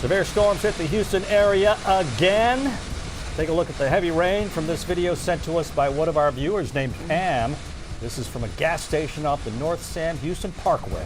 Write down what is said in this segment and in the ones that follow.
Severe storms hit the Houston area again. Take a look at the heavy rain from this video sent to us by one of our viewers named Pam. This is from a gas station off the North Sam Houston Parkway.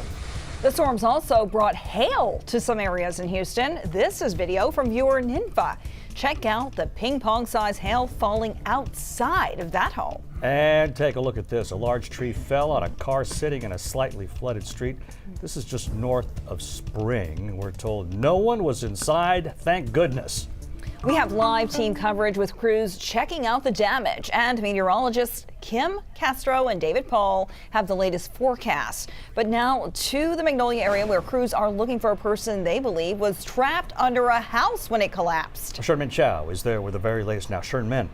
The storms also brought hail to some areas in Houston. This is video from viewer Ninfa. Check out the ping pong size hail falling outside of that home. And take a look at this. A large tree fell on a car sitting in a slightly flooded street. This is just north of Spring. We're told no one was inside, thank goodness. We have live team coverage with crews checking out the damage, and meteorologists Kim Castro and David Paul have the latest forecast. But now to the Magnolia area, where crews are looking for a person they believe was trapped under a house when it collapsed. Sherman Chow is there with the very latest now. Sherman.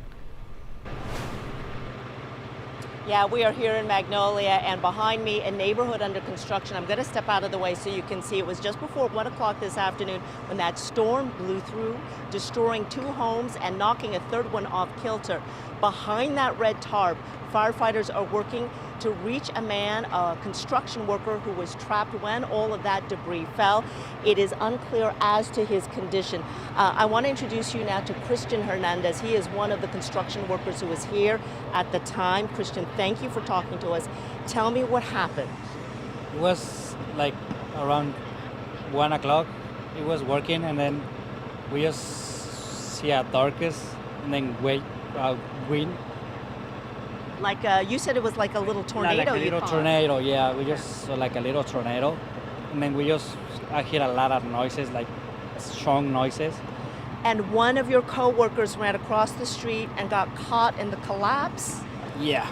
Yeah, we are here in Magnolia, and behind me, a neighborhood under construction. I'm going to step out of the way so you can see. It was just before 1 o'clock this afternoon when that storm blew through, destroying 2 homes and knocking a third one off kilter. Behind that red tarp, firefighters are working to reach a man, a construction worker who was trapped when all of that debris fell. It is unclear as to his condition. I want to introduce you now to Christian Hernandez. He is one of the construction workers who was here at the time. Christian, thank you for talking to us. Tell me what happened. It was like around 1 o'clock. It was working, and then we just see a darkness, and then wind. Like you said, it was like a little tornado. Like a little tornado, yeah. We just saw like a little tornado, and then I hear a lot of noises, like strong noises. And one of your co-workers ran across the street and got caught in the collapse? Yeah,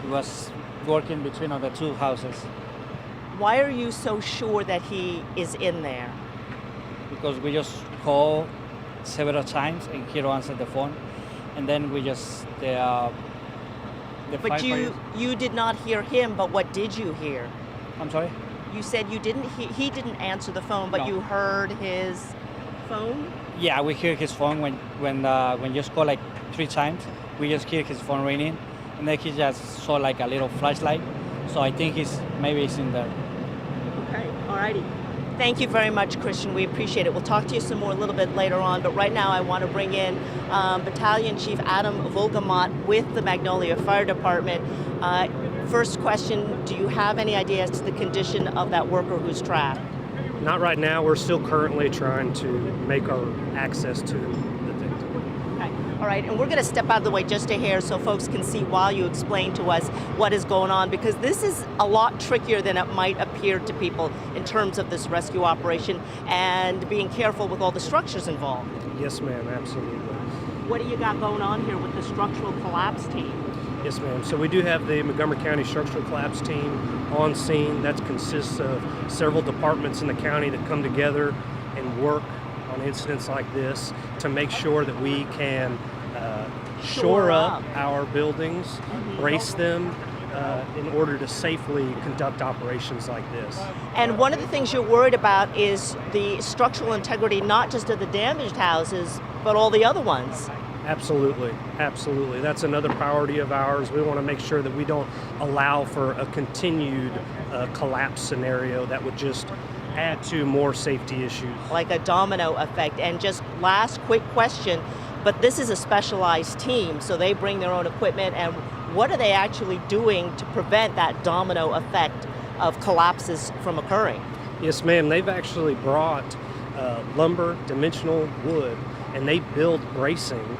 he was working between the 2 houses. Why are you so sure that he is in there? Because we just called several times and he don't answer the phone, and then we just But you did not hear him, but what did you hear? I'm sorry? You said you didn't. He didn't answer the phone, but No. you heard his phone? Yeah, we hear his phone when you just call like 3 times. We just hear his phone ringing, and then he just saw like a little flashlight. So I think maybe he's in there. Okay, all righty. Thank you very much, Christian. We appreciate it. We'll talk to you some more a little bit later on, but right now I want to bring in Battalion Chief Adam Volgamot with the Magnolia Fire Department. First question, do you have any idea as to the condition of that worker who's trapped? Not right now. We're still currently trying to make our access to the victim. Okay. All right, and we're going to step out of the way just a hair so folks can see while you explain to us what is going on, because this is a lot trickier than it might appear to people in terms of this rescue operation and being careful with all the structures involved. Yes, ma'am, absolutely. What do you got going on here with the structural collapse team? Yes, ma'am. So we do have the Montgomery County Structural Collapse Team on scene. That consists of several departments in the county that come together and work on incidents like this to make sure that we can shore up our buildings, brace them in order to safely conduct operations like this. And one of the things you're worried about is the structural integrity, not just of the damaged houses, but all the other ones. Absolutely, absolutely. That's another priority of ours. We want to make sure that we don't allow for a continued collapse scenario that would just add to more safety issues. Like a domino effect. And just last quick question, but this is a specialized team, so they bring their own equipment, and what are they actually doing to prevent that domino effect of collapses from occurring? Yes, ma'am. They've actually brought lumber, dimensional wood, and they build bracing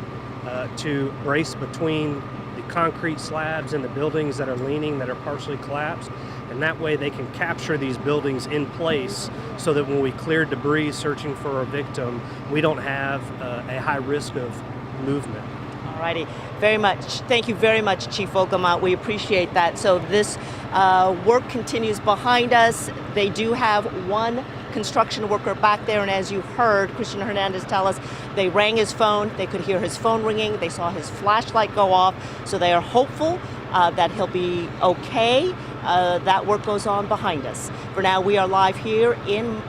to brace between the concrete slabs and the buildings that are leaning, that are partially collapsed. And that way they can capture these buildings in place so that when we clear debris searching for a victim, we don't have a high risk of movement. All righty, very much. Thank you very much, Chief Volgamot. We appreciate that. So this work continues behind us. They do have one construction worker back there, and as you heard Christian Hernandez tell us, they rang his phone, they could hear his phone ringing, they saw his flashlight go off, so they are hopeful that he'll be okay. That work goes on behind us. For now, we are live here in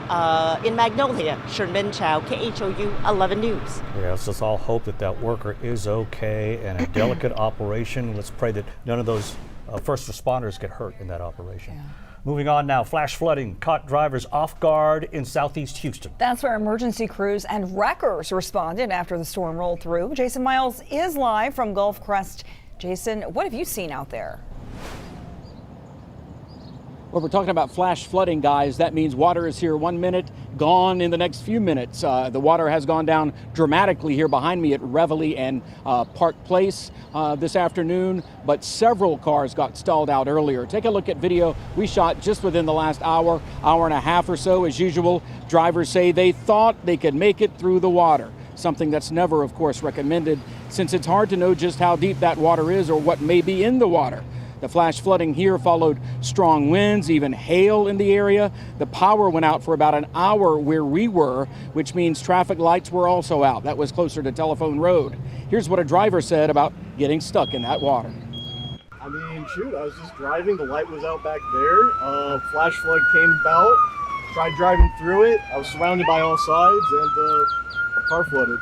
Magnolia. Sherman Chow, KHOU 11 News. Yeah, let's just all hope that that worker is okay and a delicate operation. Let's pray that none of those first responders get hurt in that operation. Yeah. Moving on now, flash flooding caught drivers off guard in southeast Houston. That's where emergency crews and wreckers responded after the storm rolled through. Jason Miles is live from Gulf Crest. Jason, what have you seen out there? Well, we're talking about flash flooding, guys. That means water is here 1 minute, gone in the next few minutes. The water has gone down dramatically here behind me at Reveille and Park Place this afternoon, but several cars got stalled out earlier. Take a look at video we shot just within the last hour and a half or so. As usual, drivers say they thought they could make it through the water. Something that's never, of course, recommended, since it's hard to know just how deep that water is or what may be in the water. The flash flooding here followed strong winds, even hail in the area. The power went out for about an hour where we were, which means traffic lights were also out. That was closer to Telephone Road. Here's what a driver said about getting stuck in that water. I mean, shoot, I was just driving. The light was out back there. Flash flood came about. Tried driving through it. I was surrounded by all sides, and the car flooded.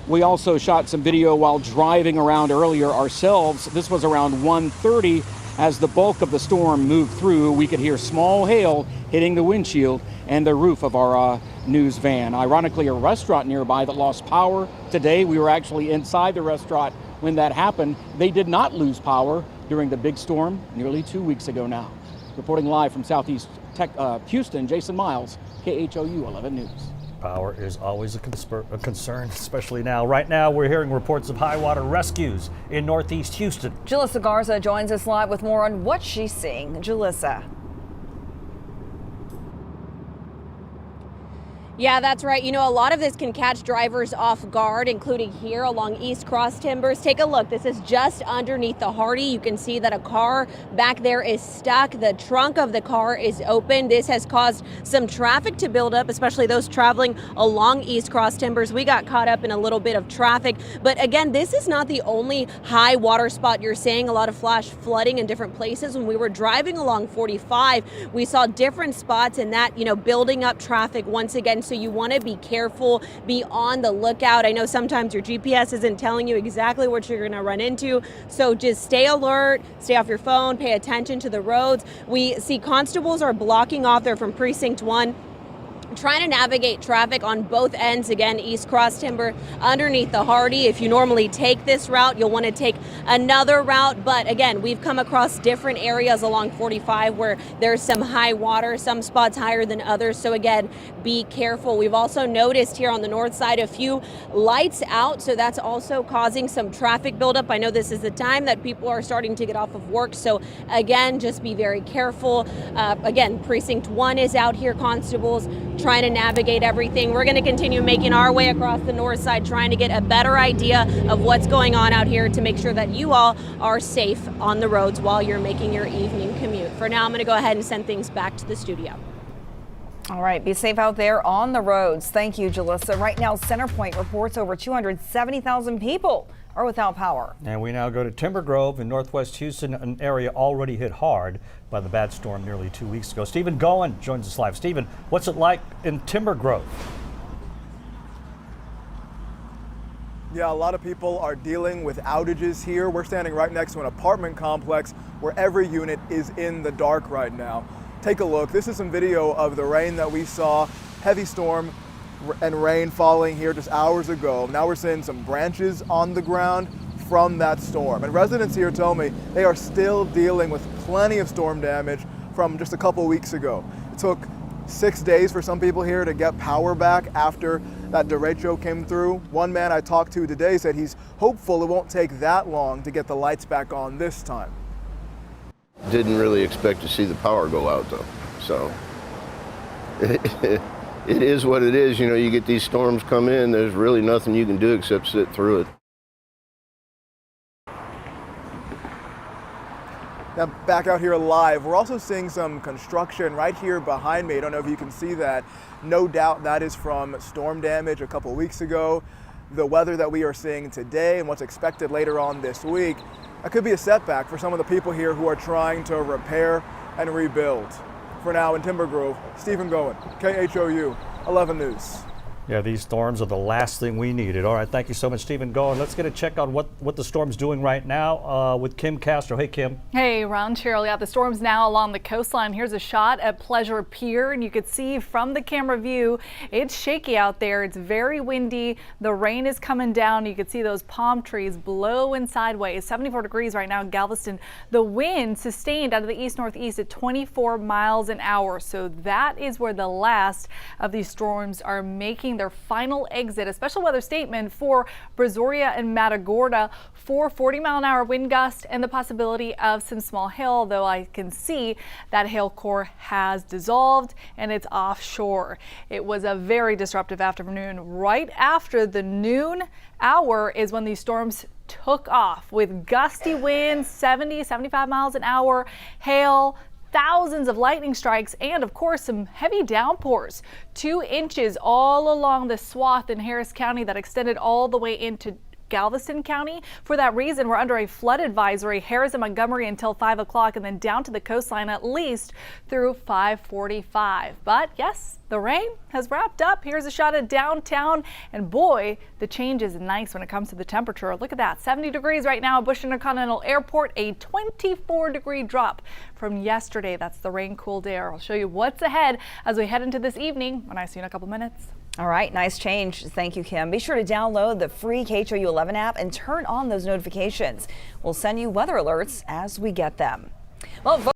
We also shot some video while driving around earlier ourselves. This was around 1:30. As the bulk of the storm moved through, we could hear small hail hitting the windshield and the roof of our news van. Ironically, a restaurant nearby that lost power today. We were actually inside the restaurant when that happened. They did not lose power during the big storm nearly 2 weeks ago now. Reporting live from Southeast Houston, Jason Miles, KHOU 11 News. Power is always a concern, especially now. Right now, we're hearing reports of high water rescues in northeast Houston. Jalissa Garza joins us live with more on what she's seeing. Jalissa. Yeah, that's right. You know, a lot of this can catch drivers off guard, including here along East Cross Timbers. Take a look. This is just underneath the Hardy. You can see that a car back there is stuck. The trunk of the car is open. This has caused some traffic to build up, especially those traveling along East Cross Timbers. We got caught up in a little bit of traffic. But again, this is not the only high water spot you're seeing. A lot of flash flooding in different places. When we were driving along 45, we saw different spots and that, you know, building up traffic once again. So you want to be careful, be on the lookout. I know sometimes your GPS isn't telling you exactly what you're going to run into. So just stay alert, stay off your phone, pay attention to the roads. We see constables are blocking off there from Precinct 1, trying to navigate traffic on both ends. Again, East Cross Timber underneath the Hardy. If you normally take this route, you'll want to take another route. But again, we've come across different areas along 45 where there's some high water, some spots higher than others. So again, be careful. We've also noticed here on the north side a few lights out. So that's also causing some traffic buildup. I know this is the time that people are starting to get off of work. So again, just be very careful. Again, Precinct 1 is out here, constables trying to navigate everything. We're going to continue making our way across the north side, trying to get a better idea of what's going on out here to make sure that you all are safe on the roads while you're making your evening commute. For now, I'm going to go ahead and send things back to the studio. All right, be safe out there on the roads. Thank you, Jalissa. Right now, CenterPoint reports over 270,000 people are without power. And we now go to Timber Grove in northwest Houston, an area already hit hard by the bad storm nearly 2 weeks ago. Stephen Goen joins us live. Stephen, what's it like in Timber Grove? Yeah, a lot of people are dealing with outages here. We're standing right next to an apartment complex where every unit is in the dark right now. Take a look. This is some video of the rain that we saw. Heavy storm and rain falling here just hours ago. Now we're seeing some branches on the ground from that storm. And residents here tell me they are still dealing with plenty of storm damage from just a couple weeks ago. It took 6 days for some people here to get power back after that derecho came through. One man I talked to today said he's hopeful it won't take that long to get the lights back on this time. Didn't really expect to see the power go out though, so it is what it is. You know, you get these storms come in, there's really nothing you can do except sit through it. Now back out here live, we're also seeing some construction right here behind me. I don't know if you can see that. No doubt that is from storm damage a couple weeks ago. The weather that we are seeing today and what's expected later on this week, that could be a setback for some of the people here who are trying to repair and rebuild. For now in Timber Grove, Stephen Goen, KHOU 11 News. Yeah, these storms are the last thing we needed. All right, thank you so much, Stephen. Go and let's get a check on what the storm's doing right now with Kim Castro. Hey, Kim. Hey, Ron, Cheryl. Yeah, the storm's now along the coastline. Here's a shot at Pleasure Pier, and you can see from the camera view, it's shaky out there. It's very windy. The rain is coming down. You can see those palm trees blowing sideways. 74 degrees right now in Galveston. The wind sustained out of the east-northeast at 24 miles an hour. So that is where the last of these storms are making their final exit. A special weather statement for Brazoria and Matagorda for 40-mile-an-hour wind gust and the possibility of some small hail, though I can see that hail core has dissolved and it's offshore. It was a very disruptive afternoon. Right after the noon hour is when these storms took off with gusty winds, 70, 75 miles an hour, hail, thousands of lightning strikes, and of course some heavy downpours. 2 inches all along the swath in Harris County that extended all the way into Galveston County. For that reason, we're under a flood advisory, Harris and Montgomery until 5 o'clock, and then down to the coastline at least through 5:45. But yes, the rain has wrapped up. Here's a shot at downtown, and boy, the change is nice when it comes to the temperature. Look at that, 70 degrees right now at Bush Intercontinental Airport, a 24-degree drop from yesterday. That's the rain-cooled air. I'll show you what's ahead as we head into this evening when I see you in a couple minutes. All right, nice change. Thank you, Kim. Be sure to download the free KHOU 11 app and turn on those notifications. We'll send you weather alerts as we get them. Well,